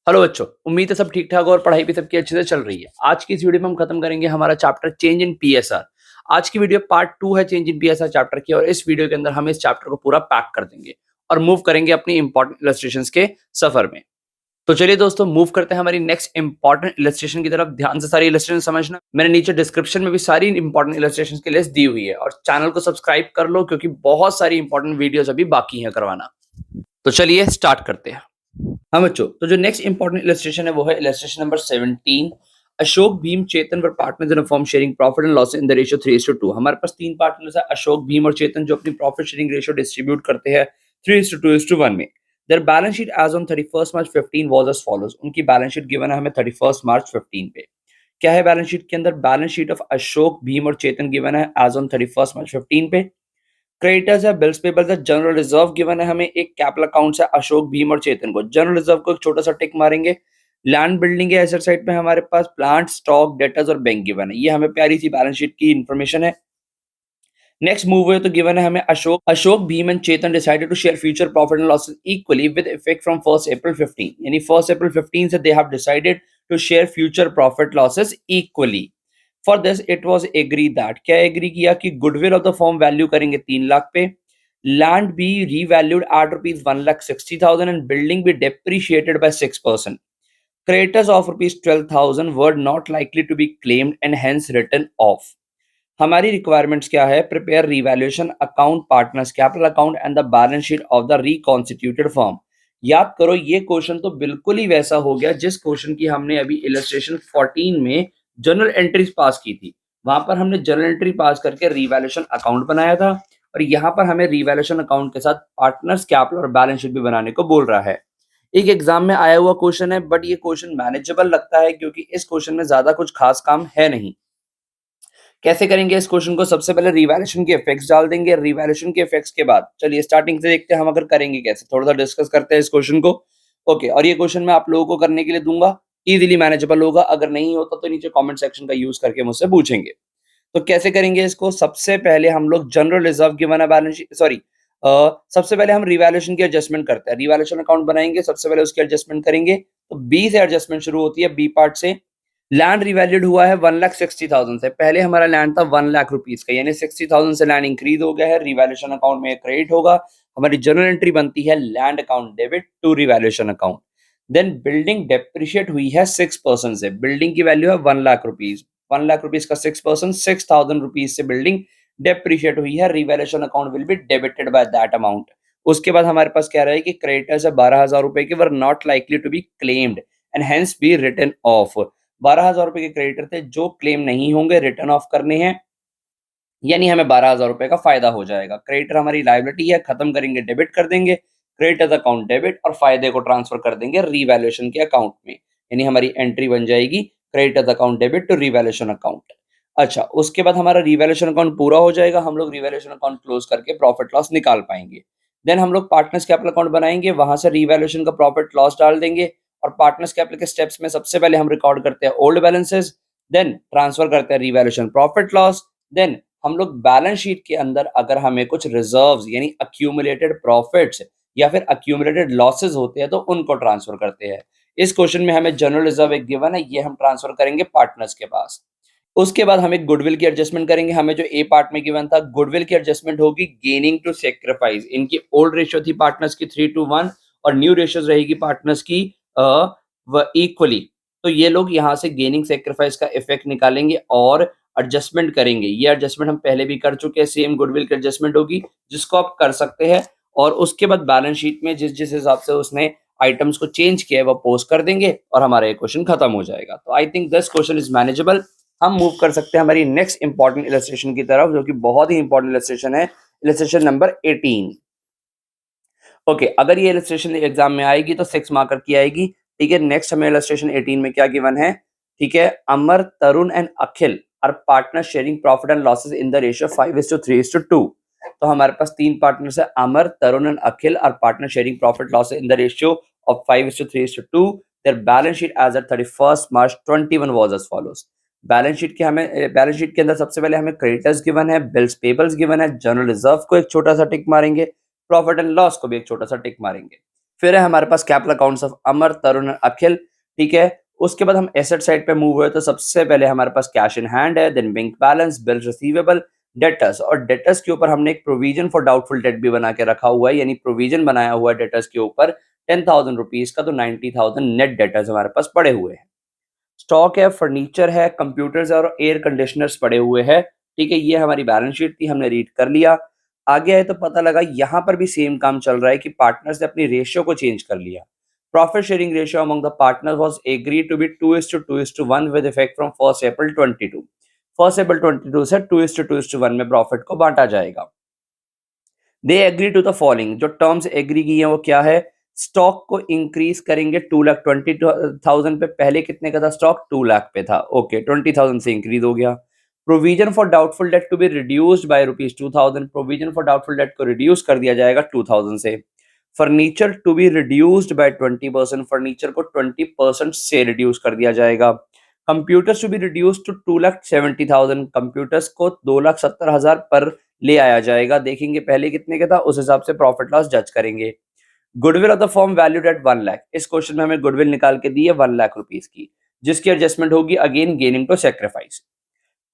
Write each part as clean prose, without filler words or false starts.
Hello बच्चों, उम्मीद है सब ठीक ठाक और पढ़ाई भी सबकी अच्छे से चल रही है। आज की इस वीडियो में हम खत्म करेंगे हमारा चैप्टर चेंज इन पीएसआर। आज की वीडियो पार्ट 2 है चेंज इन पीएसआर चैप्टर की, और इस वीडियो के अंदर हम इस चैप्टर को पूरा पैक कर देंगे और मूव करेंगे अपनी इंपॉर्टेंट इलस्ट्रेशंस के सफर में। तो चलिए दोस्तों, मूव करते हैं हमारी नेक्स्ट इंपॉर्टेंट इलस्ट्रेशन की तरफ। ध्यान से सारी इलस्ट्रेशन समझना। मैंने नीचे डिस्क्रिप्शन में भी सारी इंपॉर्टेंट इलस्ट्रेशन की लिस्ट दी हुई है, और चैनल को सब्सक्राइब कर लो क्योंकि बहुत सारी इंपॉर्टेंट वीडियोस अभी बाकी है करवाना। तो चलिए स्टार्ट करते हैं। हाँ बच्चों, तो जो नेक्स्ट इंपॉर्टेंट इलस्ट्रेशन है वो है illustration number 17। Ashok, Bhim, Chetan were partners in a firm sharing profit and loss in the ratio 3:2। हमारे पास तीन पार्टनर्स है, अशोक, भीम और चेतन, जो अपनी प्रॉफिट शेयरिंग रेशियो डिस्ट्रीब्यूट करते हैं 3:2:1 में। Their balance sheet as on 31 March 15 was as follows. उनकी बैलेंस शीट गिवन है हमें 31 मार्च 15 पे। क्या है बैलेंस शीट के अंदर? Balance sheet of Ashok, Bhim और चेतन गिवन है एज ऑन 31 मार्च 15 पे। क्रेडिटर्स है, बिल्स पेबल्स है, जनरल रिजर्व गिवन है हमें। एक कैपिटल अकाउंट्स है अशोक, भीम और चेतन को। जनरल रिजर्व को एक छोटा सा टिक मारेंगे। लैंड बिल्डिंग है एसेट साइड पे हमारे पास, प्लांट, स्टॉक, डेटर्स और बैंक गिवन है। ये हमें प्यारी सी बैलेंस शीट की इंफॉर्मेशन है। नेक्स्ट मूव है तो गिवन है हमें Ashok, Bhim and Chetan decided to share future profit and losses equally with effect from 1 April 15। यानी 1 अप्रैल 15 से they have decided to share future profit losses equally. For this it was agree that, क्या agree किया कि goodwill of the firm value करेंगे 3 लाख पे, land be revalued at rupees 1,60,000 and building be depreciated by 6%। Creditors of rupees 12,000 were not likely to be claimed and hence written off. हमारी requirements क्या है? Prepare revaluation account, partners capital account and the balance sheet of the reconstituted firm. याद करो, ये question तो बिल्कुल ही वैसा हो गया जिस क्वेश्चन की हमने अभी इलस्ट्रेशन 14 में जनरल एंट्रीज पास की थी। वहां पर हमने जनरल एंट्री पास करके रिवैल्यूएशन अकाउंट बनाया था, और यहाँ पर हमें रिवैल्यूएशन अकाउंट के साथ पार्टनर्स कैपिटल और बैलेंस शीट भी बनाने को बोल रहा है। एक एग्जाम में आया हुआ क्वेश्चन है, बट ये क्वेश्चन मैनेजेबल लगता है क्योंकि इस क्वेश्चन में ज्यादा कुछ खास काम है नहीं। कैसे करेंगे इस क्वेश्चन को? सबसे पहले रिवैल्यूएशन के इफेक्ट्स डाल देंगे। रिवैल्यूएशन के इफेक्ट्स के बाद चलिए स्टार्टिंग से देखते हैं हम अगर करेंगे कैसे, थोड़ा सा डिस्कस करते हैं इस क्वेश्चन को। ओके, और ये क्वेश्चन मैं आप लोगों को करने के लिए दूंगा, इजीली मैनेजेबल होगा। अगर नहीं होता तो नीचे कमेंट सेक्शन का यूज करके मुझसे पूछेंगे। तो कैसे करेंगे इसको? सबसे पहले हम लोग जनरल रिजर्व गिवन है बैलेंस शीट, सॉरी, सबसे पहले हम रिवैल्यूएशन की एडजस्टमेंट करते हैं। रिवैल्यूएशन अकाउंट बनाएंगे, सबसे पहले उसकी एडजस्टमेंट करेंगे। तो बी से एडजस्टमेंट शुरू होती है, बी पार्ट से। लैंड रिवैल्यूड हुआ है 1,60,000 से। पहले हमारा लैंड था 1,00,000 रुपीज का, यानी 60,000 से लैंड इंक्रीज हो गया है। रिवैल्यूएशन अकाउंट में क्रेडिट होगा। हमारी जनरल एंट्री बनती है land account debit to revaluation account. Then building depreciate हुई है 6% से। बिल्डिंग की वैल्यू है 1,00,000 रुपीज। 1,00,000 रुपीज का 6%, 6,000 रुपीज से बिल्डिंग डेप्रिशिएट हुई है। Revaluation account will be debited by that amount. उसके बाद हमारे पास क्या रहा है कि क्रेडिटर्स है 12,000 रुपए के, were not likely to be claimed and hence be written off. 12,000 रुपए के क्रेडिटर थे जो क्लेम नहीं होंगे, रिटर्न ऑफ करने हैं, यानी हमें 12,000 रुपए का फायदा हो जाएगा। क्रेडिटर हमारी लायबिलिटी है, खत्म करेंगे, डेबिट कर देंगे। क्रेडिटर अकाउंट डेबिट, और फायदे को ट्रांसफर कर देंगे रिवैल्यूएशन के अकाउंट में, यानी हमारी एंट्री बन जाएगी creditor account debit to revaluation account. अच्छा, उसके बाद हमारा रिवैल्यूएशन अकाउंट पूरा हो जाएगा। हम लोग रिवैल्यूएशन अकाउंट क्लोज करके प्रॉफिट लॉस निकाल पाएंगे। देन हम लोग पार्टनर्स कैपिटल अकाउंट बनाएंगे, वहां से रिवैल्यूएशन का प्रॉफिट लॉस डाल देंगे। और पार्टनर्स कैपिटल के स्टेप्स में सबसे पहले हम रिकॉर्ड करते हैं ओल्ड बैलेंसेस, देन ट्रांसफर करते हैं रिवैल्यूएशन प्रॉफिट लॉस। देन हम लोग बैलेंस शीट के अंदर अगर हमें कुछ रिजर्व्स यानी अक्यूमुलेटेड प्रॉफिट्स या फिर अक्यूमुलेटेड लॉसेस होते हैं तो उनको ट्रांसफर करते हैं। इस क्वेश्चन में हमें जनरल रिजर्व एक गिवन है, ये हम ट्रांसफर करेंगे पार्टनर्स के पास। उसके बाद हम एक गुडविल की एडजस्टमेंट करेंगे। हमें जो ए पार्ट में गिवन था, गुडविल की एडजस्टमेंट होगी गेनिंग टू सेक्रीफाइस। इनकी ओल्ड रेशियो थी पार्टनर्स की 3:1, और न्यू रेशियोज रहेगी पार्टनर्स की इक्वली। तो ये लोग यहाँ से गेनिंग सेक्रीफाइस का इफेक्ट निकालेंगे और एडजस्टमेंट करेंगे। ये एडजस्टमेंट हम पहले भी कर चुके हैं, सेम गुडविल की एडजस्टमेंट होगी जिसको आप कर सकते हैं। और उसके बाद बैलेंस शीट में जिस जिस हिसाब से उसने आइटम्स को चेंज किया है वो पोस्ट कर देंगे और हमारा ये क्वेश्चन खत्म हो जाएगा। तो I think this question is manageable. हम मूव कर सकते हैं हमारी नेक्स्ट इंपॉर्टेंट इलस्ट्रेशन की तरफ, जो कि बहुत ही इंपॉर्टेंट इलस्ट्रेशन है, इलस्ट्रेशन नंबर 18। ओके, अगर ये इलस्ट्रेशन एग्जाम में आएगी तो 6 मार्कर की आएगी। ठीक है, नेक्स्ट हमें इलस्ट्रेशन 18 में क्या गिवन है? ठीक है, Amar, Tarun and Akhil are partner sharing profit and losses in the ratio 5:3:2। तो हमारे पास तीन पार्टनर्स है, Amar, Tarun and Akhil are partner sharing profit loss in the ratio of 5:3:2। Their balance sheet as at 31 March 21 was as follows. Balance sheet के अंदर सबसे पहले हमें क्रेडिटर्स गिवन है, बिल्स पेबल्स गिवन है, जनरल रिजर्व को एक छोटा सा टिक मारेंगे, प्रॉफिट एंड लॉस को भी एक छोटा सा टिक मारेंगे। फिर है हमारे पास कैपिटल अकाउंट्स ऑफ अमर, तरुण, अखिल, ठीक है। उसके बाद हम एसेट साइड पे मूव हुए तो सबसे पहले हमारे पास कैश इन हैंड है, then bank balance, bill receivable, debtors. और डेटर्स के ऊपर हमने एक प्रोविजन फॉर डाउटफुल डेट भी बना के रखा हुआ है, यानी प्रोविजन बनाया हुआ है डेटर्स के ऊपर 10,000 रुपीज का, तो 90,000 नेट डेटर्स हमारे पास पड़े हुए हैं। स्टॉक है, फर्नीचर है, कंप्यूटर्स और एयर कंडीशनर्स पड़े हुए हैं, ठीक है। ये हमारी बैलेंस शीट थी, हमने रीड कर लिया। आगे आए तो पता लगा यहाँ पर भी सेम काम चल रहा है कि पार्टनर्स ने अपनी रेशियो को चेंज कर लिया। Profit sharing ratio among the partners was agreed to be 2:2:1 with effect from 1 April 22। 1 April 22 से 2:2:1 में प्रॉफिट को बांटा जाएगा। They agree to the following, जो टर्म्स एग्री की हैं वो क्या है? स्टॉक को इंक्रीज करेंगे 2,20,000 पे, पहले कितने का था स्टॉक? 2 लाख पे था, ओके 20,000 से इंक्रीज हो गया। Provision for doubtful debt to be reduced by ₹2,000, provision for doubtful debt को रिड्यूस कर दिया जाएगा 2,000 से। Furniture to be reduced by 20%, furniture को 20% से रिड्यूस कर दिया जाएगा। Computers to be reduced to 2,70,000, computers को 2,70,000 पर ले आया जाएगा। देखेंगे पहले कितने का था, उस हिसाब से प्रॉफिट लॉस जज करेंगे। Goodwill of the form valued at 1 lakh, इस क्वेश्चन में हमें गुडविल निकाल के दी है 1 लाख रुपीस की, जिसकी एडजस्टमेंट होगी again gaining to sacrifice.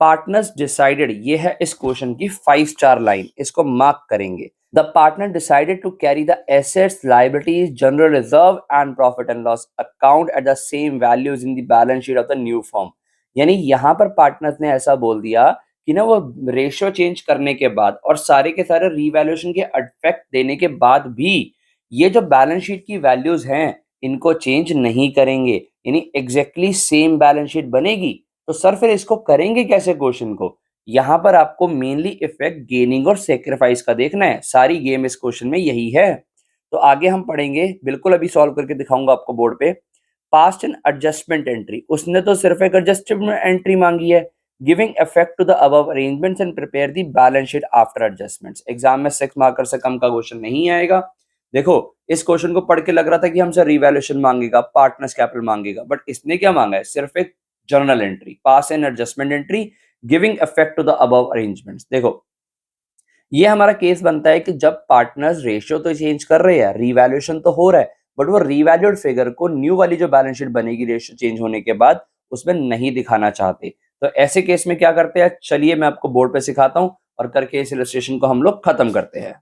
Partners decided, ये है इस क्वेश्चन की 5 स्टार लाइन, इसको मार्क करेंगे। The partner decided to carry the assets, liabilities, general reserve and profit and loss account at the same values in the balance sheet of the new form. यानी यहां पर partners ने ऐसा बोल दिया कि ना वो रेशियो चेंज करने के बाद और सारे के सारे रीवैल्यूएशन के इफेक्ट देने के बाद भी ये जो बैलेंस शीट की वैल्यूज हैं इनको चेंज नहीं करेंगे, यानी एग्जैक्टली सेम बैलेंस शीट बनेगी। तो सर फिर इसको करेंगे कैसे क्वेश्चन को? यहाँ पर आपको मेनली इफेक्ट गेनिंग और सेक्रीफाइस का देखना है, सारी गेम इस क्वेश्चन में यही है। तो आगे हम पढ़ेंगे, बिल्कुल अभी सॉल्व करके दिखाऊंगा आपको बोर्ड पे। पास्ट एंड एडजस्टमेंट एंट्री, उसने तो सिर्फ एक एडजस्टमेंट एंट्री मांगी है। Giving effect to the above arrangements and prepare the balance sheet after adjustments. Exam में 6 मार्कर से कम का क्वेश्चन नहीं आएगा। देखो इस क्वेश्चन को पढ़ के लग रहा था कि हमसे रिवैल्यूएशन मांगेगा, पार्टनर्स कैपिटल मांगेगा, बट इसने क्या मांगा है? सिर्फ एक journal entry, pass and adjustment entry, giving effect to the above arrangements. देखो ये हमारा केस बनता है कि जब पार्टनर्स रेशियो तो चेंज कर रहे हैं, रिवैल्यूएशन तो हो रहा है, बट वो रिवैल्यूड फिगर को न्यू वाली जो बैलेंस शीट बनेगी रेशियो चेंज होने के बाद उसमें नहीं दिखाना चाहते। तो ऐसे केस में क्या करते हैं, चलिए मैं आपको बोर्ड पे सिखाता हूं और करके इस इलस्ट्रेशन को हम लोग खत्म करते हैं।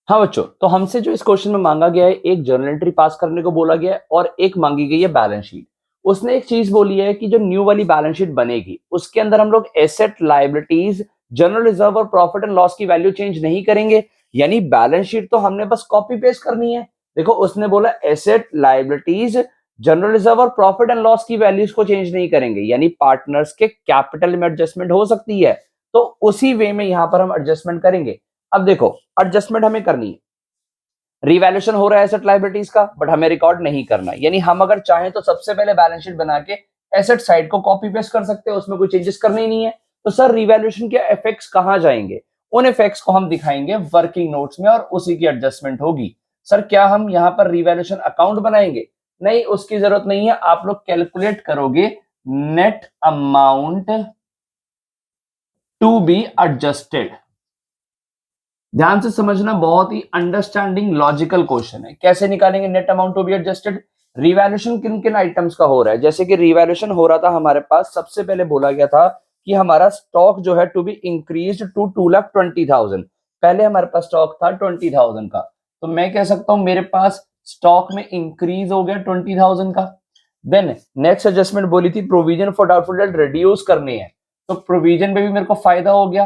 हाँ बच्चों, तो हमसे जो इस क्वेश्चन में मांगा गया है, एक जर्नल एंट्री पास करने को बोला गया है और एक मांगी गई है बैलेंस शीट। उसने एक चीज बोली है कि जो न्यू वाली बैलेंस शीट बनेगी उसके अंदर हम लोग एसेट, लायबिलिटीज, जनरल रिजर्व और प्रॉफिट एंड लॉस की वैल्यू चेंज नहीं करेंगे, यानी बैलेंस शीट तो हमने बस कॉपी पेस्ट करनी है। देखो उसने बोला एसेट, लायबिलिटीज, जनरल रिजर्व और प्रॉफिट एंड लॉस की वैल्यूज को चेंज नहीं करेंगे, यानी पार्टनर्स के कैपिटल में एडजस्टमेंट हो सकती है, तो उसी वे में यहां पर हम एडजस्टमेंट करेंगे। अब देखो एडजस्टमेंट हमें करनी है, रिवैल्यूएशन हो रहा है एसेट लायबिलिटीज का, बट हमें रिकॉर्ड नहीं करना, यानी हम अगर चाहें तो सबसे पहले बैलेंस शीट बना के एसेट साइड को कॉपी पेस्ट कर सकते हैं, उसमें कोई चेंजेस करने ही नहीं है। तो सर रिवैल्यूएशन के इफेक्ट्स कहां जाएंगे? उन इफेक्ट्स को हम दिखाएंगे वर्किंग नोट्स में और उसी की एडजस्टमेंट होगी। सर क्या हम यहां पर रिवैल्यूएशन अकाउंट बनाएंगे? नहीं, उसकी जरूरत नहीं है। आप लोग कैलकुलेट करोगे net amount to be adjusted. ध्यान से समझना, बहुत ही अंडरस्टैंडिंग लॉजिकल क्वेश्चन है। कैसे निकालेंगे net amount to be adjusted? Revaluation किन किन आइटम्स का हो रहा है? जैसे कि रिवैल्यूएशन हो रहा था हमारे पास, सबसे पहले बोला गया था कि हमारा स्टॉक जो है टू बी इंक्रीज टू 2,20,000। पहले हमारे पास स्टॉक था 20,000 का, तो मैं कह सकता हूं मेरे पास स्टॉक में इंक्रीज हो गया 20,000 का। देन नेक्स्ट एडजस्टमेंट बोली थी provision for doubtful date reduce करनी है, तो प्रोविजन में भी मेरे को फायदा हो गया।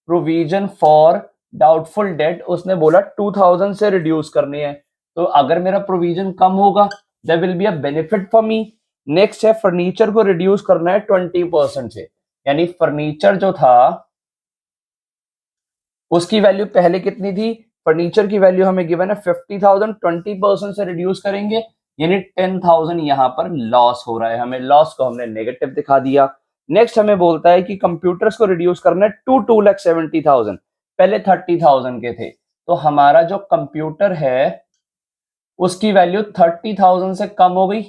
प्रोविजन फॉर डाउटफुल डेट उसने बोला 2,000 से रिड्यूस करनी है, तो अगर मेरा प्रोविजन कम होगा there will be a benefit for me. Next है फर्नीचर को रिड्यूस करना है 20% से, यानी फर्नीचर जो था उसकी वैल्यू पहले कितनी थी? फर्नीचर की वैल्यू हमें गिवन है 50,000, 20% से रिड्यूस करेंगे यानी 10,000 यहां पर लॉस हो रहा है, हमें लॉस को हमने नेगेटिव दिखा दिया। नेक्स्ट हमें बोलता है कि कंप्यूटर्स को रिड्यूस करना है टू 2,70,000, पहले 30,000 के थे, तो हमारा जो कंप्यूटर है उसकी वैल्यू 30,000 से कम हो गई,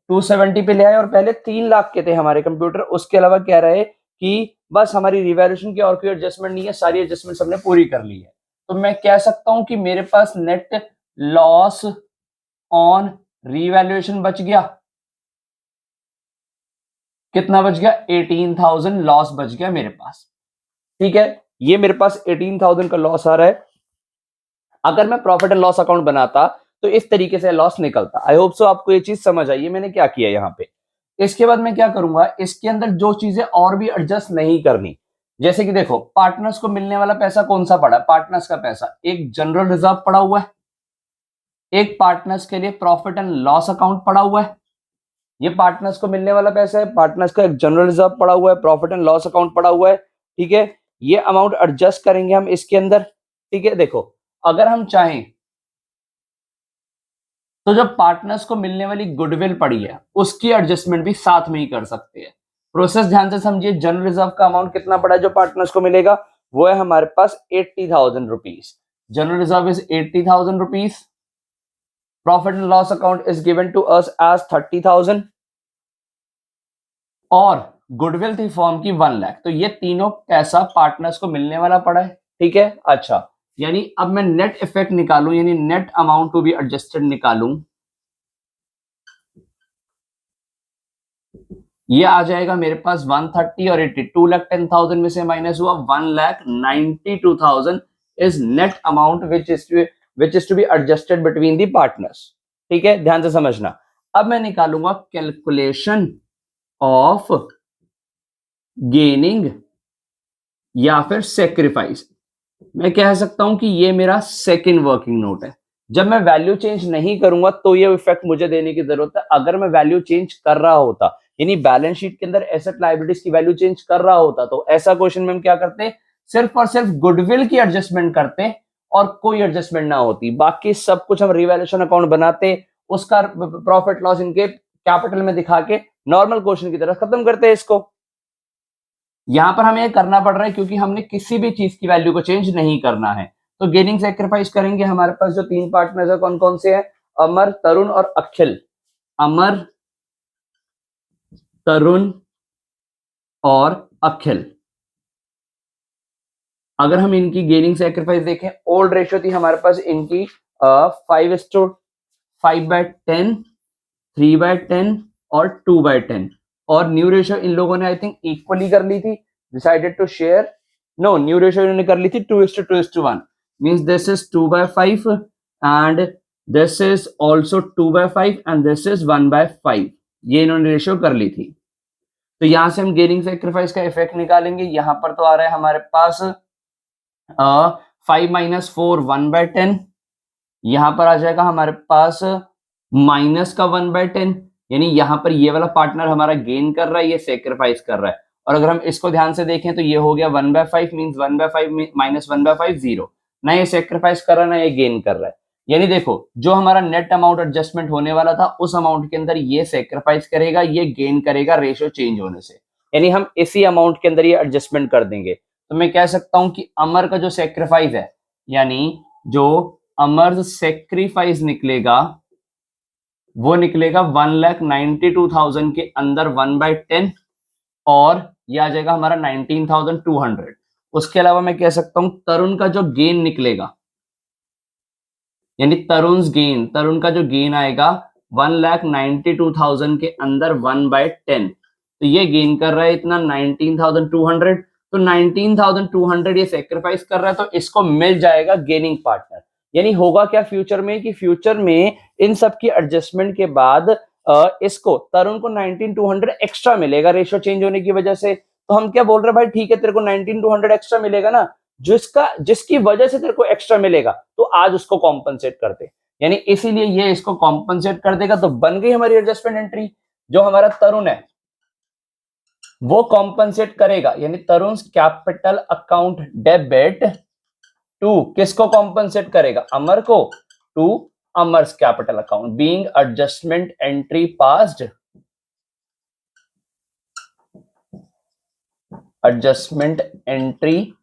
270 पे ले आए, और पहले 3 लाख के थे हमारे कंप्यूटर। उसके अलावा कह रहे कि बस हमारी रिवैल्यूएशन की और कोई एडजस्टमेंट नहीं है, सारी एडजस्टमेंट हमने पूरी कर ली है। तो मैं कह सकता हूं कि मेरे पास नेट लॉस ऑन रीवैल्यूएशन बच गया, कितना बच गया 18,000 लॉस बच गया मेरे पास। ठीक है, ये मेरे पास 18,000 का लॉस आ रहा है। अगर मैं प्रॉफिट एंड लॉस अकाउंट बनाता तो इस तरीके से लॉस निकलता। आई होप सो आपको ये चीज समझ आई है मैंने क्या किया यहाँ पे। इसके बाद मैं क्या करूंगा, इसके अंदर जो चीजें और भी एडजस्ट नहीं करनी, जैसे कि देखो पार्टनर्स को मिलने वाला पैसा कौन सा पड़ा है, पार्टनर्स का पैसा एक जनरल रिजर्व पड़ा हुआ है, एक पार्टनर्स के लिए प्रॉफिट एंड लॉस अकाउंट पड़ा हुआ है। ये पार्टनर्स को मिलने वाला पैसा है, पार्टनर्स का एक जनरल रिजर्व पड़ा हुआ है, प्रॉफिट एंड लॉस अकाउंट पड़ा हुआ है। ठीक है, ये अमाउंट एडजस्ट करेंगे हम इसके अंदर। ठीक है, देखो अगर हम चाहें तो जब पार्टनर्स को मिलने वाली गुडविल पड़ी है उसकी एडजस्टमेंट भी साथ में ही कर सकते हैं। प्रोसेस ध्यान से समझिए। जनरल रिजर्व का अमाउंट कितना पड़ा है जो पार्टनर्स को मिलेगा, वो है हमारे पास 80,000 rupees. General reserve is 80,000 rupees. Profit and loss account is given to us as 30,000 और गुडविल थी फॉर्म की 1 लाख। तो ये तीनों पैसा पार्टनर्स को मिलने वाला पड़ा है। ठीक है, अच्छा यानी अब मैं नेट इफेक्ट निकालूं, यानी net amount to be adjusted निकालूं, ये आ जाएगा मेरे पास 130 और 80, 2,10,000 में से माइनस हुआ 1,92,000 is net amount which is to be adjusted between the partners. ठीक है, ध्यान से समझना। अब मैं निकालूंगा कैलकुलेशन ऑफ गेनिंग या फिर सेक्रीफाइस। मैं कह सकता हूं कि ये मेरा सेकंड वर्किंग नोट है। जब मैं वैल्यू चेंज नहीं करूंगा तो ये इफेक्ट मुझे देने की जरूरत है। अगर मैं वैल्यू चेंज कर रहा होता, यानी बैलेंस शीट के अंदर एसेट लायबिलिटीज की वैल्यू चेंज कर रहा होता, तो ऐसा क्वेश्चन में हम क्या करते, सिर्फ और सिर्फ गुडविल की एडजस्टमेंट करते और कोई एडजस्टमेंट ना होती। बाकी सब कुछ हम रिवैल्यूएशन अकाउंट बनाते, उसका प्रॉफिट लॉस इनके कैपिटल में दिखा के नॉर्मल क्वेश्चन की तरह खत्म करते हैं इसको। यहां पर हमें करना पड़ रहा है क्योंकि हमने किसी भी चीज की वैल्यू को चेंज नहीं करना है। तो गेनिंग सेक्रीफाइस करेंगे। हमारे पास जो 3 पार्टनर्स है कौन कौन से हैं, अमर, तरुण और अखिल। अमर, तरुण और अखिल। अगर हम इनकी गेनिंग सेक्रीफाइस देखें, ओल्ड रेशियो थी हमारे पास इनकी 5:5/10, 3/10 और 2/10, और न्यू रेशियो इन लोगों ने आई थिंक इक्वली कर ली थी, decided to share. No, new ratio इन्होंने कर ली थी 2:2:1, means this is 2/5 and this is also 2/5 and this is 1/5। ये इन्होंने रेशियो कर ली थी। तो यहां से हम गेनिंग सेक्रीफाइस का इफेक्ट निकालेंगे। यहां पर तो आ रहा है हमारे पास 5 - 4 1/10, यहां पर आ जाएगा हमारे पास माइनस का 1/10, यानी यहां पर ये वाला पार्टनर हमारा गेन कर रहा है, ये सेक्रीफाइस कर रहा है। और अगर हम इसको ध्यान से देखें तो ये हो गया 1/5, मींस 1/5 माइनस 1/5 0। ना ये सेक्रीफाइस कर रहा है ना ये गेन कर रहा है। यानी देखो जो हमारा नेट अमाउंट एडजस्टमेंट होने वाला था उस अमाउंट के अंदर ये सेक्रीफाइस करेगा, ये गेन करेगा रेशियो चेंज होने से, यानी हम इसी अमाउंट के अंदर ये एडजस्टमेंट कर देंगे। तो मैं कह सकता हूं कि अमर का जो सेक्रीफाइस है, यानी जो अमर सेक्रीफाइस निकलेगा वो निकलेगा 1,92,000 के अंदर 1/10 और ये आ जाएगा हमारा 19,200। उसके अलावा मैं कह सकता हूं तरुण का जो गेन निकलेगा, यानी तरुण का जो गेन आएगा 1,92,000 के अंदर 1/10, तो ये गेन कर रहा है इतना 19,200। तो 19,200 ये सेक्रीफाइस कर रहा है, तो इसको मिल जाएगा गेनिंग पार्टनर। यानी होगा क्या फ्यूचर में कि फ्यूचर में इन सब की एडजस्टमेंट के बाद इसको तरुण को 19,200 एक्स्ट्रा मिलेगा रेशियो चेंज होने की वजह से। तो हम क्या बोल रहे हैं, भाई ठीक है तेरे को 19,200 एक्स्ट्रा मिलेगा ना, जिसकी वजह से तेरे को एक्स्ट्रा मिलेगा तो आज उसको कॉम्पनसेट करते, यानी इसीलिए ये इसको कॉम्पनसेट कर देगा। तो बन गई हमारी एडजस्टमेंट एंट्री। जो हमारा तरुण है वो कॉम्पनसेट करेगा, यानी Tarun capital account debit to किसको कॉम्पनसेट करेगा, अमर को, to Amar's capital account being adjustment entry passed, adjustment entry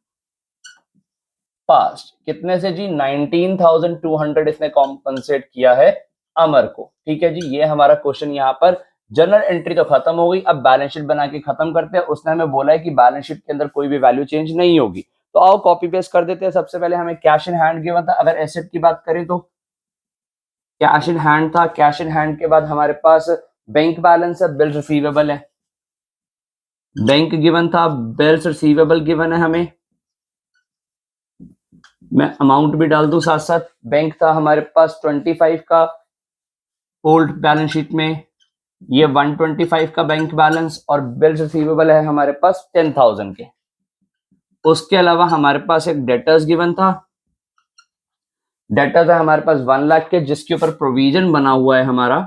passed कितने से जी 19,200 इसने कॉम्पनसेट किया है अमर को। ठीक है जी, ये हमारा क्वेश्चन यहाँ पर जनरल एंट्री तो खत्म हो गई। अब बैलेंस शीट बना के खत्म करते हैं। उसने हमें बोला है कि बैलेंस शीट के अंदर कोई भी वैल्यू चेंज नहीं होगी, तो आओ कॉपी पेस्ट कर देते हैं। सबसे पहले हमें कैश इन हैंड गिवन था। अगर एसेट की बात करें तो कैश इन हैंड था, कैश इन हैंड के बाद हमारे पास बैंक बैलेंस है, बिल रिसीवेबल है, बैंक गिवन था, बिल्स रिसीवेबल गिवन है हमें, मैं अमाउंट भी डाल दूं साथ साथ। बैंक था हमारे पास 25 का ओल्ड बैलेंस शीट में, ये 125 का बैंक बैलेंस, और बिल्स रिसीवेबल है हमारे पास 10,000 के। उसके अलावा हमारे पास एक डेटर्स गिवन था, डेटर्स है हमारे पास 1 लाख के, जिसके ऊपर प्रोविजन बना हुआ है हमारा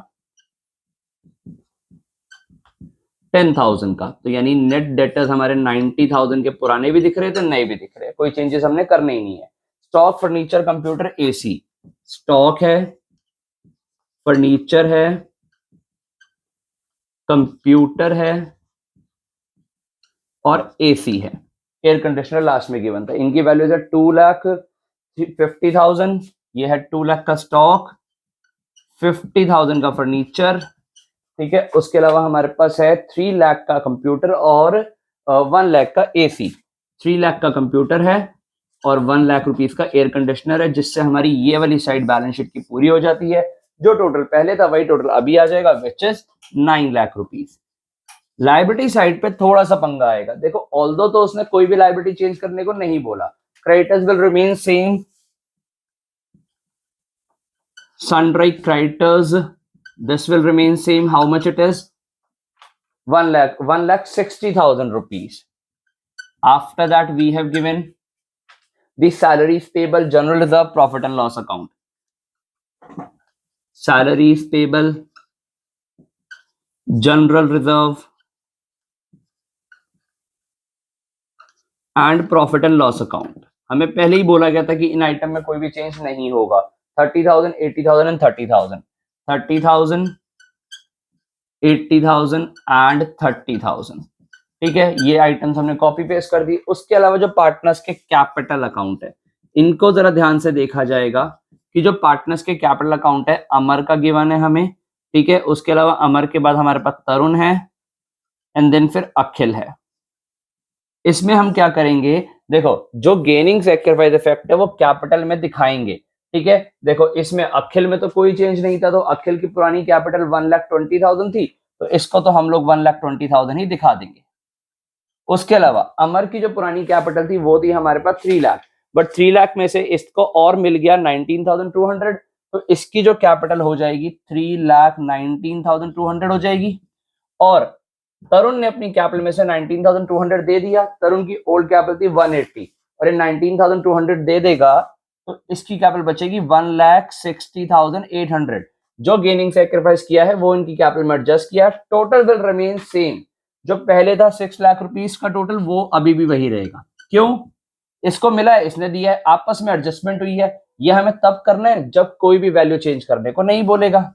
10,000 का। तो यानी नेट डेटर्स हमारे 90,000 के पुराने भी दिख रहे थे, नए भी दिख रहे हैं, कोई चेंजेस हमने करने ही नहीं है। Stock, furniture, computer, AC. Stock है, फर्नीचर है, कंप्यूटर है और एसी है। एयर कंडीशनर लास्ट में गिवन था। इनकी वैल्यूज है 2,50,000, ये है 2 लाख का स्टॉक, 50,000 का फर्नीचर, ठीक है। उसके अलावा हमारे पास है 3 लाख का कंप्यूटर और 1 लाख का एसी। 3 लाख का कंप्यूटर है और 1 लाख रुपीस का एयर कंडीशनर है, जिससे हमारी ये वाली साइड बैलेंस शीट की पूरी हो जाती है। जो टोटल पहले था वही टोटल अभी आ जाएगा, which is 9 lakh rupees. Liability side पे थोड़ा सा पंगा आएगा। देखो, ऑल्दो तो उसने कोई भी लाइबिलिटी चेंज करने को नहीं बोला, creditors will remain same, sundry creditors, this will remain same. How much it is? 1,60,000 rupees. After that, we have given the salaries payable, general reserve, profit and loss account. Salaries payable, general reserve and profit and loss account. हमें पहले ही बोला गया था कि इन item में कोई भी change नहीं होगा। 30,000, 80,000 एंड 30,000, 30,000, 80,000 एंड 30,000, ठीक है। ये आइटम्स हमने कॉपी पेस्ट कर दी। उसके अलावा जो पार्टनर्स के कैपिटल अकाउंट है, इनको जरा ध्यान से देखा जाएगा कि जो पार्टनर्स के कैपिटल अकाउंट है, अमर का गिवन है हमें, ठीक है। उसके अलावा अमर के बाद हमारे पास तरुण है एंड देन फिर अखिल है। इसमें हम क्या करेंगे, देखो जो गेनिंग सैक्रिफाइस इफेक्ट है वो कैपिटल में दिखाएंगे, ठीक है। देखो इसमें अखिल में तो कोई चेंज नहीं था, तो अखिल की पुरानी कैपिटल 1,20,000 थी, तो इसको तो हम लोग 1,20,000 ही दिखा देंगे। उसके अलावा अमर की जो पुरानी कैपिटल थी वो थी हमारे पास 3 लाख, बट 3 लाख में से इसको और मिल गया 19,200, तो इसकी जो कैपिटल हो जाएगी 3,19,200 हो जाएगी। और तरुण ने अपनी कैपिटल में से 19,200 दे दिया, तरुण की ओल्ड कैपिटल थी 180 और ये 19,200 दे देगा, तो इसकी कैपिटल बचेगी 1,60,800। जो गेनिंग सैक्रिफाइस किया है वो इनकी कैपिटल में एडजस्ट किया, टोटल विल रिमेन सेम। जो पहले था 6 लाख रुपीस का टोटल, वो अभी भी वही रहेगा। क्यों? इसको मिला है, इसने दिया है, आपस में एडजस्टमेंट हुई है। ये हमें तब करना है जब कोई भी वैल्यू चेंज करने को नहीं बोलेगा।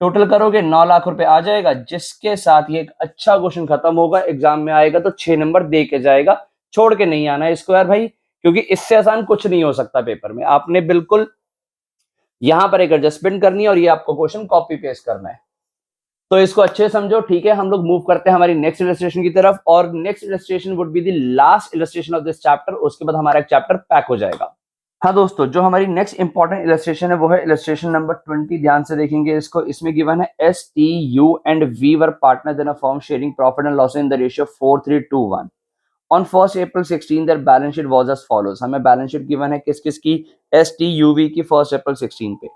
टोटल करोगे 9 लाख रुपए आ जाएगा, जिसके साथ ये एक अच्छा क्वेश्चन खत्म होगा। एग्जाम में आएगा तो 6 नंबर दे के जाएगा, छोड़ के नहीं आना है इसको यार भाई, क्योंकि इससे आसान कुछ नहीं हो सकता पेपर में। आपने बिल्कुल यहां पर एक एडजस्टमेंट करनी है और ये आपको क्वेश्चन कॉपी पेस्ट करना है। तो इसको अच्छे समझो, ठीक है। हम लोग मूव करते हैं हमारी नेक्स्ट इलस्ट्रेशन की तरफ, और next illustration would be the last illustration of this chapter. उसके बाद हमारा एक चैप्टर पैक हो जाएगा। हाँ दोस्तों, जो हमारी नेक्स्ट इंपॉर्टेंट इलस्ट्रेशन है वो है इलस्ट्रेशन नंबर 20। ध्यान से देखेंगे इसको। इसमें गिवन है S T U and V were partners in a firm sharing profit and loss in the ratio 4:3:1। On 1 April 16 their balance sheet was as follows. हमें बैलेंस शीट गिवन है किस किस की, एस टी यू वी की 1 April 16 पे।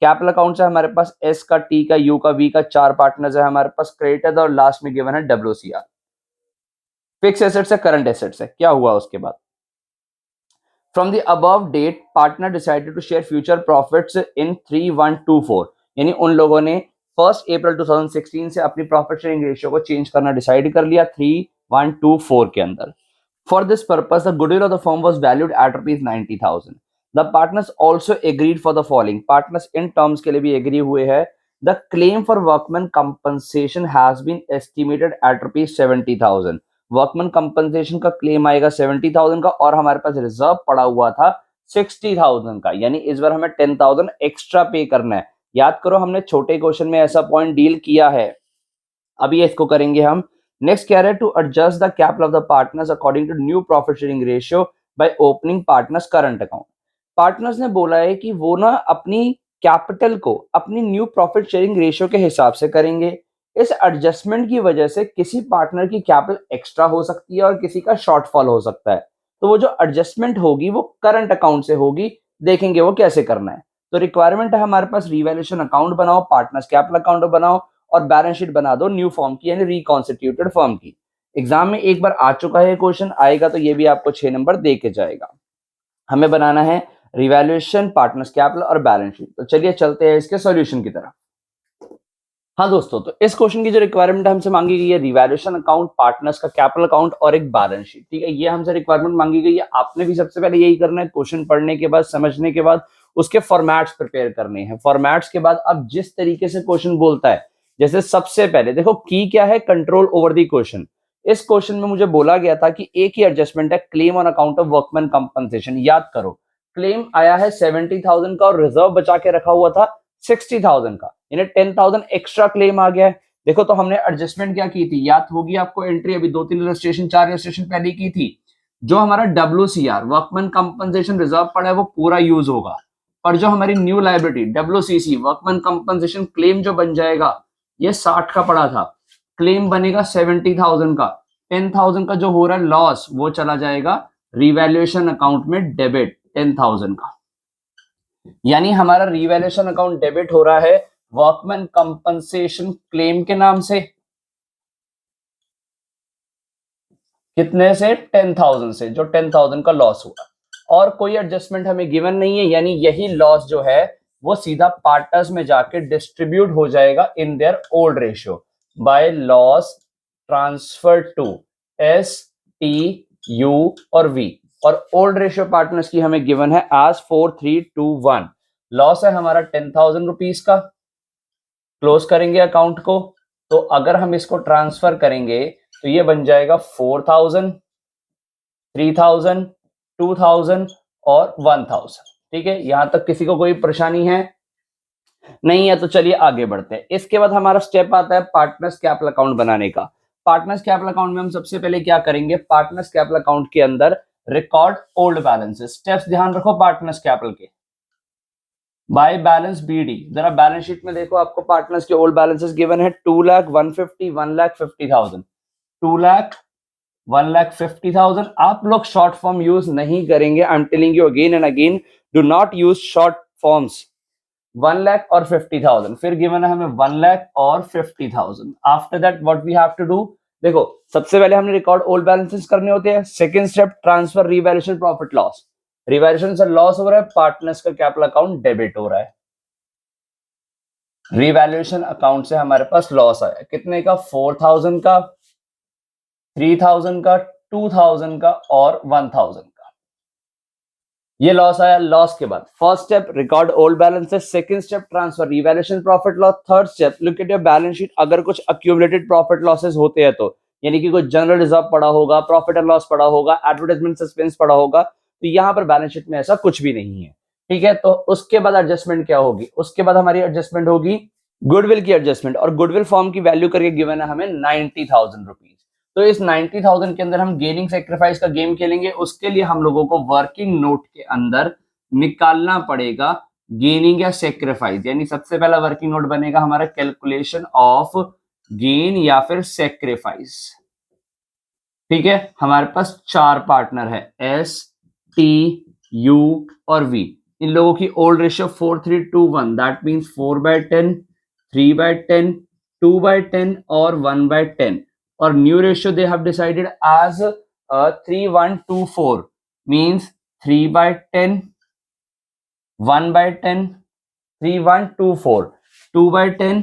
Capital accounts है हमारे पास S का, टी का, यू का, वी का, 4 पार्टनर्स है हमारे पास, क्रेडिटर्स और लास्ट में गिवन है डब्ल्यूसीआर। फिक्स एसेट्स है, करंट एसेट्स है। क्या हुआ उसके बाद, From the above date, partner decided to share future profits in 3:1:24। यानी उन लोगों ने 1 April 2016 से अपनी प्रॉफिट शेयरिंग रेशियो को चेंज करना डिसाइड कर लिया 3:1:24 के अंदर। For this purpose, the goodwill of the firm was valued at ₹90,000. The partners also agreed for the following. Partners in terms के लिए भी agree हुए हैं। The claim for workman compensation has been estimated at ₹70,000. Workman compensation का claim आएगा 70,000 का, और हमारे पास रिजर्व पड़ा हुआ था 60,000 का, यानी इस बार हमें 10,000 एक्स्ट्रा पे करना है। याद करो, हमने छोटे क्वेश्चन में ऐसा पॉइंट डील किया है। अभी इसको करेंगे हम। नेक्स्ट क्या है, to adjust the capital of the partners according to new profit sharing ratio by opening partners current account. Partners ने बोला है कि वो ना अपनी कैपिटल को अपनी न्यू प्रॉफिट शेयरिंग रेशियो के हिसाब से करेंगे। इस एडजस्टमेंट की वजह से किसी पार्टनर की कैपिटल एक्स्ट्रा हो सकती है और किसी का शॉर्टफॉल हो सकता है। तो वो जो एडजस्टमेंट होगी वो करंट अकाउंट से होगी, देखेंगे वो कैसे करना है। तो रिक्वायरमेंट है हमारे पास रिवैल्यूएशन अकाउंट बनाओ, पार्टनर्स कैपिटल अकाउंट बनाओ और बैलेंस शीट बना दो न्यू फॉर्म की यानी रिकॉन्स्टिट्यूटेड फर्म की। एग्जाम में एक बार आ चुका है क्वेश्चन, आएगा तो ये भी आपको 6 नंबर दे के जाएगा। हमें बनाना है रिवैल्यूएशन, पार्टनर्स कैपिटल और बैलेंस शीट। तो चलिए चलते हैं इसके सॉल्यूशन की तरफ। हाँ दोस्तों, तो इस क्वेश्चन की जो रिक्वायरमेंट हमसे मांगी गई है रिवैल्यूएशन अकाउंट, पार्टनर्स का कैपिटल अकाउंट और एक बैलेंस शीट। ठीक है, ये हमसे रिक्वायरमेंट मांगी गई है। आपने भी सबसे पहले यही करना है, क्वेश्चन पढ़ने के बाद, समझने के बाद उसके फॉर्मेट्स प्रिपेयर करने हैं। फॉर्मेट्स के बाद अब जिस तरीके से क्वेश्चन बोलता है, जैसे सबसे पहले देखो की क्या है, कंट्रोल ओवर द क्वेश्चन। इस क्वेश्चन में मुझे बोला गया था कि एक ही एडजस्टमेंट है, claim on account of workman compensation. याद करो, क्लेम आया है 70,000 का और रिजर्व बचा के रखा हुआ था 60,000 का, यानी 10,000 एक्स्ट्रा क्लेम आ गया है। देखो तो हमने एडजस्टमेंट क्या की थी, याद होगी आपको, एंट्री अभी 2-3 रजिस्ट्रेशन 4 रजिस्ट्रेशन पहले की थी। जो हमारा WCR वर्कमैन कंपनसेशन रिजर्व पड़ा है वो पूरा यूज होगा, पर जो हमारी new liability WCC workman compensation claim जो बन जाएगा, ये 60 का पड़ा था, क्लेम बनेगा 70,000 का। 10,000 का जो हो रहा है लॉस वो चला जाएगा रिवैल्यूएशन अकाउंट में डेबिट 10,000 का। यानी हमारा रिवैल्यूएशन अकाउंट डेबिट हो रहा है वर्कमैन कंपनसेशन क्लेम के नाम से, कितने से, 10,000 से, जो 10,000 का लॉस हुआ। और कोई एडजस्टमेंट हमें गिवन नहीं है, यानी यही लॉस जो है वो सीधा पार्टनर्स में जाके डिस्ट्रीब्यूट हो जाएगा in their old ratio by loss transfer to S, T, U और V। और ओल्ड रेशियो पार्टनर्स की हमें गिवन है आज 4,3,2,1। लॉस है हमारा 10,000 रुपीज का, क्लोज करेंगे अकाउंट को, तो अगर हम इसको ट्रांसफर करेंगे तो ये बन जाएगा 4,000, 3,000, 2,000 और 1,000। ठीक है, यहां तक किसी को कोई परेशानी है? नहीं है तो चलिए आगे बढ़ते हैं। इसके बाद हमारा स्टेप आता है पार्टनर्स कैपिटल अकाउंट बनाने का। पार्टनर्स कैपिटल अकाउंट में हम सबसे पहले क्या करेंगे, पार्टनर्स कैपिटल अकाउंट के अंदर रिकॉर्ड ओल्ड बैलेंसेस। स्टेप्स ध्यान रखो पार्टनर्स कैपिटल के। बाय बैलेंस BD, जरा बैलेंस शीट में देखो, आपको पार्टनर्स के ओल्ड बैलेंसेस गिवन है 2 लाख, 150, 1,50,000, 2 लाख, 1,50,000। आप लोग शॉर्ट फॉर्म यूज नहीं करेंगे, I am telling you again and again, do not use short forms. 1 lakh और 50,000, फिर गिवन है हमें 1 लाख और 50,000। After that what we have to do, देखो सबसे पहले हमने रिकॉर्ड ओल्ड बैलेंसेस करने होते हैं। Second step transfer revaluation profit loss. Revaluation से लॉस हो रहा है, पार्टनर्स का कैपिटल अकाउंट डेबिट हो रहा है। रिवैल्यूएशन अकाउंट से हमारे पास लॉस आया, कितने का, 4,000 का, 3,000 का, 2,000 का और 1,000 का। ये लॉस आया। लॉस के बाद first step record old balances, second step transfer revaluation profit loss, third step look at your balance sheet. अगर कुछ अक्यूमुलेटेड प्रॉफिट लॉसेस होते हैं तो, यानी कि कोई जनरल रिजर्व पड़ा होगा, प्रॉफिट एंड लॉस पड़ा होगा, एडवर्टाइजमेंट सस्पेंस पड़ा होगा, तो यहाँ पर बैलेंस शीट में ऐसा कुछ भी नहीं है। ठीक है, तो उसके बाद एडजस्टमेंट क्या होगी, उसके बाद हमारी एडजस्टमेंट होगी गुडविल की एडजस्टमेंट। और गुडविल फॉर्म की वैल्यू करके गिवन है हमें 90,000 रुपीज। तो इस 90,000 के अंदर हम गेनिंग सेक्रीफाइस का गेम खेलेंगे। उसके लिए हम लोगों को वर्किंग नोट के अंदर निकालना पड़ेगा गेनिंग या सेक्रीफाइस। यानी सबसे पहला वर्किंग नोट बनेगा हमारा कैलकुलेशन ऑफ गेन या फिर सेक्रीफाइस। ठीक है, हमारे पास 4 पार्टनर है S, T, U और V। इन लोगों की ओल्ड रेशियो 4,3,2,1, दैट मींस 4/10, 3/10, 2/10 और 1/10। और new ratio they have decided as 3,1,2,4, means 3/10, 1/10, 3,1,2,4, 2/10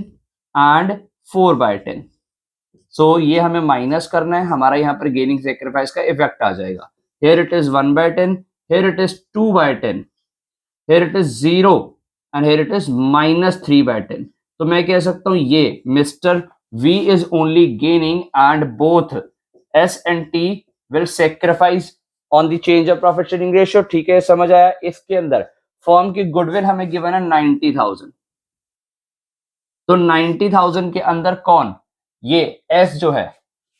and 4/10। So ये हमें माइनस करना है, हमारा यहाँ पर गेनिंग सेक्रीफाइस का इफेक्ट आ जाएगा। Here it is 1/10, here it is 2/10, here it is 0 and here it is -3/10। तो मैं कह सकता हूं ये mister V is only gaining and both S and T will sacrifice on the change of profit sharing ratio। ठीक है, समझ आया। इसके अंदर फर्म की गुडविल हमें गिवन है 90,000। तो 90,000 के अंदर कौन, ये S जो है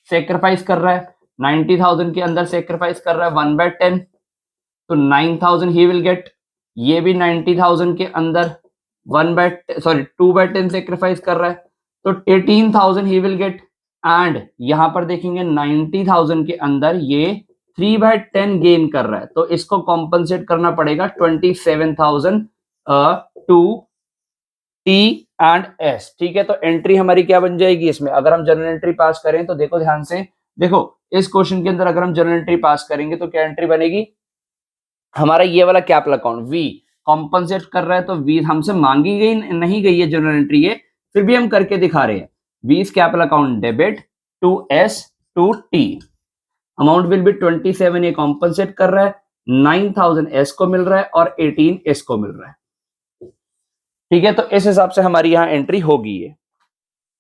सेक्रीफाइस कर रहा है, 90,000 के अंदर सेक्रीफाइस कर रहा है 1/10, तो 9,000 ही विल गेट। ये भी 90,000 के अंदर 2/10 सेक्रीफाइस कर रहा है, तो 18,000 ही विल गेट। एंड यहां पर देखेंगे 90,000 के अंदर ये 3/10 गेन कर रहा है, तो इसको कॉम्पनसेट करना पड़ेगा 27,000 टू टी एंड एस। ठीक है, तो एंट्री हमारी क्या बन जाएगी इसमें, अगर हम जनरल एंट्री पास करें तो देखो ध्यान से, देखो इस क्वेश्चन के अंदर अगर हम जनरल एंट्री पास करेंगे तो क्या एंट्री बनेगी, हमारा ये वाला कैपिटल अकाउंट वी कॉम्पनसेट कर रहा है, तो वी हमसे मांगी गई नहीं गई है जनरल एंट्री, ये फिर भी हम करके दिखा रहे हैं। V is capital account debit to S to T, amount will be 27, ये कॉम्पनसेट कर रहा है, 9,000 एस को मिल रहा है और 18 एस को मिल रहा है। ठीक है, तो इस हिसाब से हमारी यहाँ एंट्री होगी ये।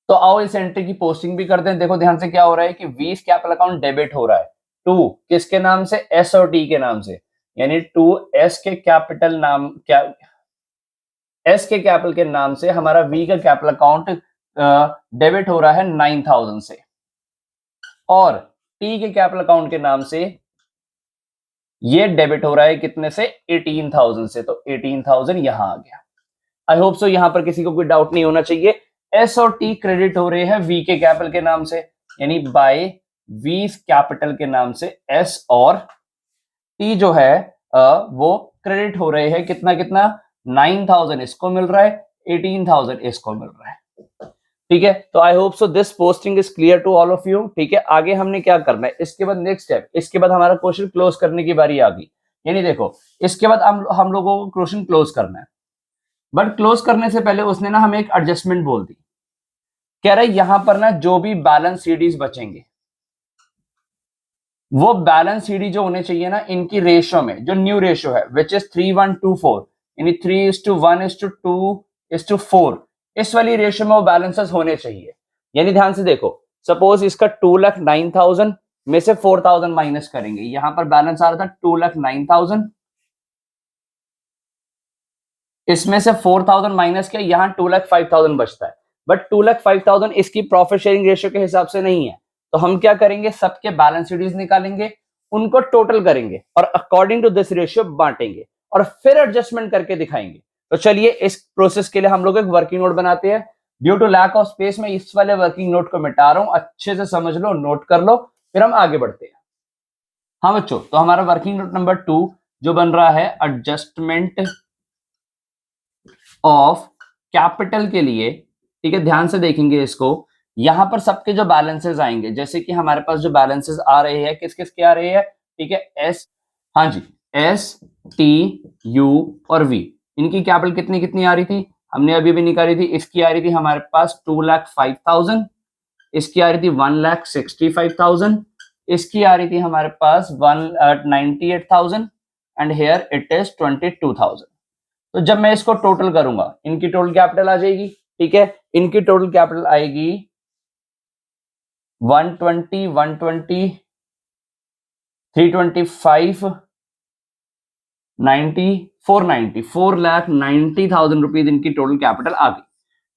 तो आओ इस एंट्री की पोस्टिंग भी करते हैं। देखो ध्यान से क्या हो रहा है कि वी कैपिटल अकाउंट डेबिट हो रहा है टू किसके नाम से, एस और टी के नाम से, यानी टू एस के कैपिटल नाम, क्या एस के कैपिटल के नाम से हमारा वी का कैपिटल अकाउंट डेबिट हो रहा है 9,000 से, और टी के कैपिटल अकाउंट के नाम से ये डेबिट हो रहा है कितने से, 18,000 से, तो 18,000 यहां आ गया। आई होप सो यहां पर किसी को कोई डाउट नहीं होना चाहिए। एस और टी क्रेडिट हो रहे हैं वी के कैपिटल के नाम से, यानी बाय वी कैपिटल के नाम से एस और टी जो है वो क्रेडिट हो रहे हैं कितना कितना, 9,000 इसको मिल रहा है, 18,000 इसको मिल रहा है। ठीक है, तो I hope so this posting is clear to all of you. ठीक है, आगे हमने क्या करना है, इसके बाद नेक्स्ट स्टेप, इसके बाद हमारा क्वेश्चन क्लोज करने की बारी आ गई। यानी देखो इसके बाद हम लोगों को क्वेश्चन क्लोज करना है, बट क्लोज करने से पहले उसने ना हमें एक एडजस्टमेंट बोल दी, कह रहा है यहां पर ना जो भी बैलेंस सीडीज बचेंगे वो बैलेंस सीडी जो होने चाहिए ना इनकी रेशियो में, जो न्यू रेशियो है विच इज 3:1:4, यानी 3:1:2:4, इस वाली रेशियो में वो बैलेंसेस होने चाहिए। यानी ध्यान से देखो, सपोज इसका 2,09,000 में से 4,000 माइनस करेंगे, यहां पर बैलेंस आ रहा था 2,09,000, इसमें से 4,000 माइनस किया, यहां 2,05,000 बचता है, बट 2,05,000 इसकी प्रॉफिट शेयरिंग रेशियो के हिसाब से नहीं है, तो हम क्या करेंगे, सबके बैलेंस शीट्स निकालेंगे, उनको टोटल करेंगे और अकॉर्डिंग टू दिस रेशियो बांटेंगे और फिर एडजस्टमेंट करके दिखाएंगे। तो चलिए इस प्रोसेस के लिए हम लोग एक वर्किंग नोट बनाते हैं। Due to lack of space में इस वाले वर्किंग नोट को मिटा रहा हूं, अच्छे से समझ लो, नोट कर लो, फिर हम आगे बढ़ते हैं। हाँ बच्चों, तो हमारा वर्किंग नोट नंबर 2 जो बन रहा है एडजस्टमेंट ऑफ कैपिटल के लिए। ठीक है, ध्यान से देखेंगे इसको, यहां पर सबके जो बैलेंसेस आएंगे, जैसे कि हमारे पास जो बैलेंसेस आ रहे हैं किस किस के आ रहे हैं, ठीक है, एस, हाँ जी, एस टी यू और वी, इनकी कैपिटल कितनी कितनी आ रही थी, हमने अभी भी निकाली थी। इसकी आ रही थी हमारे पास 2,05,000, इसकी आ रही थी 1,65,000, इसकी आ रही थी हमारे पास 1,98,000 एंड हेयर इट इज 22,000। तो जब मैं इसको टोटल करूंगा इनकी टोटल कैपिटल आ जाएगी। ठीक है, इनकी टोटल कैपिटल आएगी 120, 120, 325, 90, 490, 4,90,000 रुपीज इनकी टोटल कैपिटल आ गई।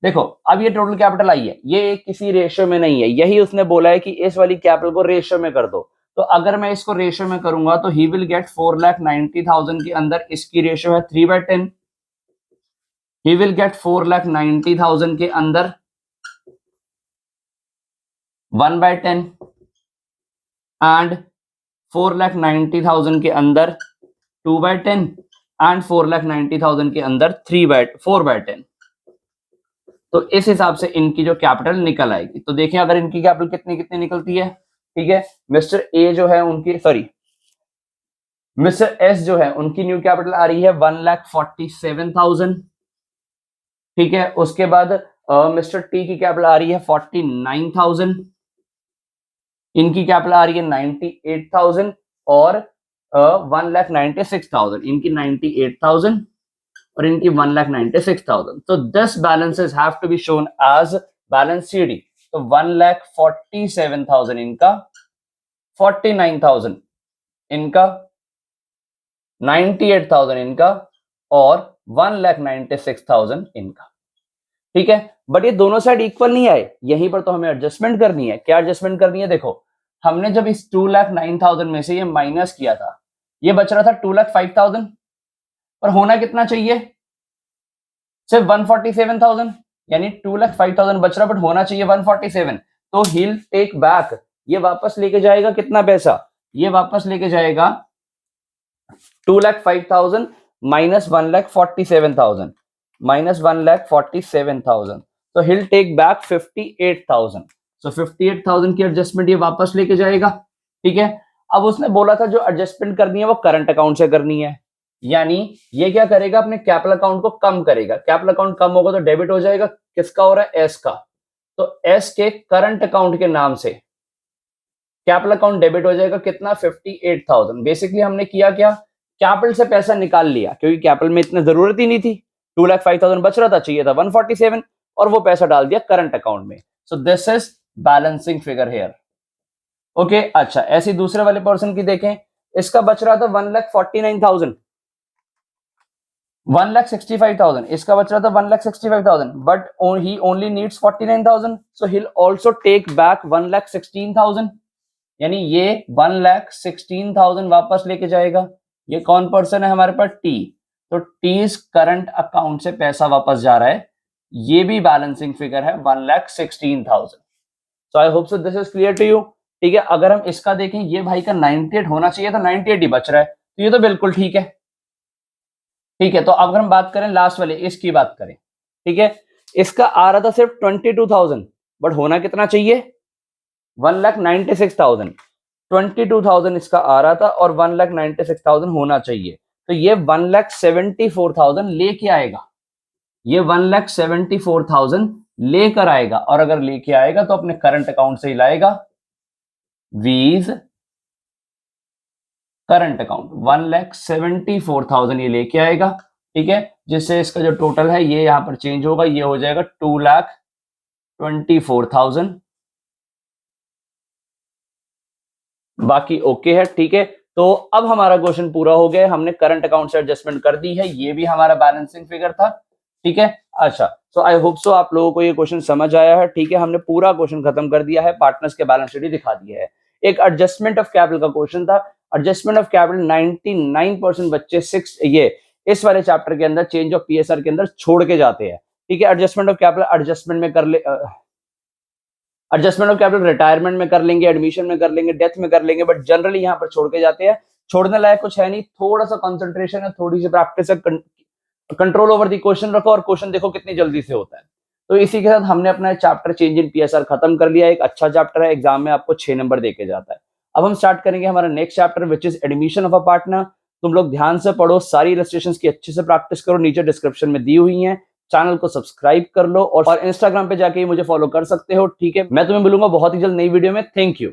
देखो अब ये टोटल कैपिटल आई है, ये किसी रेशियो में नहीं है, यही उसने बोला है कि इस वाली कैपिटल को रेशियो में कर दो। तो अगर मैं इसको रेशियो में करूंगा तो ही विल गेट 4,90,000 के अंदर इसकी रेशियो है 3/10, ही विल गेट 4,90,000 के अंदर 1/10 एंड 4,90,000 के अंदर 2/10 एंड 4,90,000 के अंदर 4/10। तो इस हिसाब से इनकी जो कैपिटल निकल आएगी। तो देखिए अगर इनकी कैपिटल कितनी कितनी निकलती है। ठीक है, मिस्टर ए जो है उनकी, सॉरी मिस्टर एस जो है उनकी न्यू कैपिटल आ रही है 1,47,000। ठीक है, उसके बाद मिस्टर टी की कैपिटल आ रही है 49,000, इनकी कैपिटल आ रही है 98,000 और 1,96,000, इनकी 98,000 और इनकी 1,96,000। तो 10 balances have to be shown as balance CD। तो 1,47,000 इनका, 49,000 इनका, 98,000 इनका और 1,96,000 इनका। ठीक है, बट ये दोनों साइड इक्वल नहीं आए, यहीं पर तो हमें एडजस्टमेंट करनी है। क्या एडजस्टमेंट करनी है, देखो हमने जब इस 2,09,000 में से ये माइनस किया था, ये बच रहा था 2,05,000 और होना कितना चाहिए, सिर्फ 147,000 यानी 2,05,000 बच रहा, बट होना चाहिए 147। तो he'll take back, ये वापस लेके जाएगा कितना पैसा, ये वापस लेके जाएगा 2,05,000 माइनस 1,47,000 माइनस 1,47,000। तो he'll take back 58,000। so 58,000 की एडजस्टमेंट ये वापस लेके जाएगा, ठीक है। अब उसने बोला था जो एडजस्टमेंट करनी है वो करंट अकाउंट से करनी है, यानी ये क्या करेगा, अपने कैपिटल अकाउंट को कम करेगा। कैपिटल अकाउंट कम होगा तो डेबिट हो जाएगा, किसका हो रहा है, एस का। तो एस के करंट अकाउंट के नाम से कैपिटल अकाउंट डेबिट हो जाएगा, कितना, 58,000। बेसिकली हमने किया क्या, कैपिटल से पैसा निकाल लिया, क्योंकि कैपिटल में इतनी जरूरत ही नहीं थी, 2,05,000 बच रहा था, चाहिए था 147, और वो पैसा डाल दिया करंट अकाउंट में। So this is balancing figure here. Okay, अच्छा ऐसे दूसरे वाले पर्सन की देखें, इसका बच रहा था 1,49,000, 1,65,000, इसका बच रहा था 1,65,000, but he only needs 49,000, so he'll also take back 1,16,000, यानी ये 1,16,000 वापस लेके जाएगा। ये कौन पर्सन है हमारे पास, टी। तो टीज करंट अकाउंट से पैसा वापस जा रहा है, ये भी बैलेंसिंग फिगर है 1,16,000। So I hope so this is clear to you, ठीक है। अगर हम इसका देखें, ये भाई का 98 होना चाहिए था, 98 ही बच रहा है, तो ये तो बिल्कुल ठीक है, ठीक है। तो अगर हम बात करें लास्ट वाले, इसकी बात करें, ठीक है, इसका आ रहा था सिर्फ 22,000, बट होना कितना चाहिए, 1,96,000। 22,000 इसका आ रहा था और 1,96,000 होना चाहिए, तो ये 1,74,000 लेके आएगा, ये 1,74,000 लेकर आएगा। और अगर लेके आएगा तो अपने करंट अकाउंट से ही लाएगा, वीज करंट अकाउंट 1,74,000 ये लेके आएगा, ठीक है, जिससे इसका जो टोटल है ये यहां पर चेंज होगा, ये हो जाएगा 2,24,000। बाकी ओके है, ठीक है। तो अब हमारा क्वेश्चन पूरा हो गया, हमने करंट अकाउंट से एडजस्टमेंट कर दी है, ये भी हमारा बैलेंसिंग फिगर था, ठीक है। अच्छा, सो आई होप सो आप लोगों को ये क्वेश्चन समझ आया है, ठीक है। हमने पूरा क्वेश्चन खत्म कर दिया है, पार्टनर्स के बैलेंस शीट दिखा दिया है। एक एडजस्टमेंट ऑफ कैपिटल का क्वेश्चन था, एडजस्टमेंट ऑफ कैपिटल 99% बच्चे इस वाले चैप्टर के अंदर चेंज ऑफ पीएसआर के अंदर छोड़ के जाते हैं, ठीक है। एडजस्टमेंट ऑफ कैपिटल एडजस्टमेंट में कर ले, एडजस्टमेंट ऑफ कैपिटल रिटायरमेंट में कर लेंगे, एडमिशन में कर लेंगे, डेथ में कर लेंगे, बट जनरली यहाँ पर छोड़ के जाते हैं। छोड़ने लायक कुछ है नहीं, थोड़ा सा कंसंट्रेशन है, थोड़ी सी प्रैक्टिस है, कंट्रोल ओवर द क्वेश्चन रखो और क्वेश्चन देखो कितनी जल्दी से होता है। तो इसी के साथ हमने अपना चैप्टर चेंज इन पीएसआर खत्म कर लिया। एक अच्छा चैप्टर है, एग्जाम में आपको 6 नंबर देके जाता है। अब हम स्टार्ट करेंगे हमारा next chapter which is admission of a partner. तुम लोग ध्यान से पढ़ो, सारी इलस्ट्रेशंस की अच्छे से प्रैक्टिस करो, नीचे डिस्क्रिप्शन में दी हुई है, चैनल को सब्सक्राइब कर लो और इंस्टाग्राम पे जाके मुझे फॉलो कर सकते हो, ठीक है। मैं तुम्हें मिलूंगा बहुत ही जल्द नई वीडियो में। Thank you.